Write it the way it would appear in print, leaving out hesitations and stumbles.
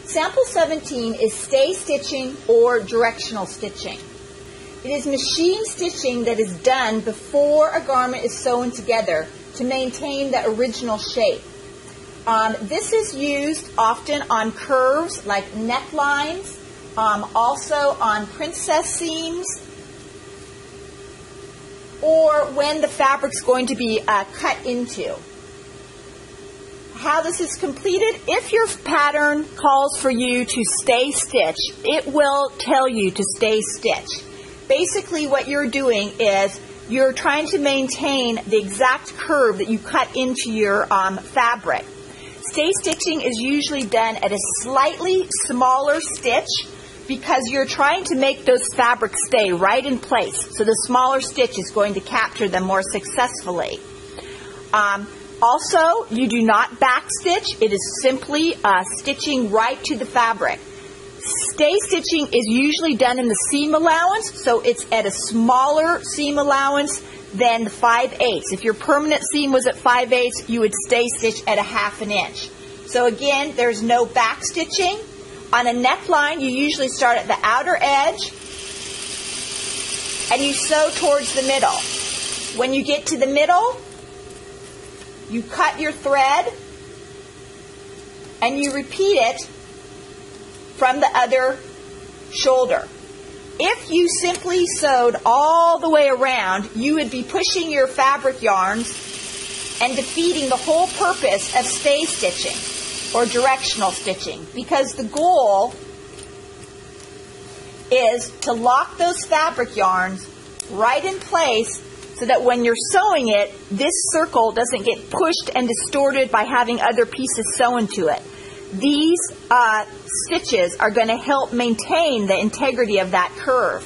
Sample 17 is stay stitching or directional stitching. It is machine stitching that is done before a garment is sewn together to maintain the original shape. This is used often on curves like necklines, also on princess seams, or when the fabric's going to be cut into. How this is completed: if your pattern calls for you to stay stitch, it will tell you to stay stitch. Basically what you're doing is you're trying to maintain the exact curve that you cut into your fabric. Stay stitching is usually done at a slightly smaller stitch because you're trying to make those fabrics stay right in place. So the smaller stitch is going to capture them more successfully. Also, you do not back stitch. It is simply stitching right to the fabric. Stay stitching is usually done in the seam allowance, so it's at a smaller seam allowance than the 5/8. If your permanent seam was at 5/8, you would stay stitch at a 1/2 inch. So again, there's no back stitching. On a neckline, you usually start at the outer edge and you sew towards the middle. When you get to the middle, you cut your thread and you repeat it from the other shoulder. If you simply sewed all the way around, you would be pushing your fabric yarns and defeating the whole purpose of stay stitching or directional stitching, because the goal is to lock those fabric yarns right in place so that when you're sewing it, this circle doesn't get pushed and distorted by having other pieces sewn to it. These stitches are going to help maintain the integrity of that curve.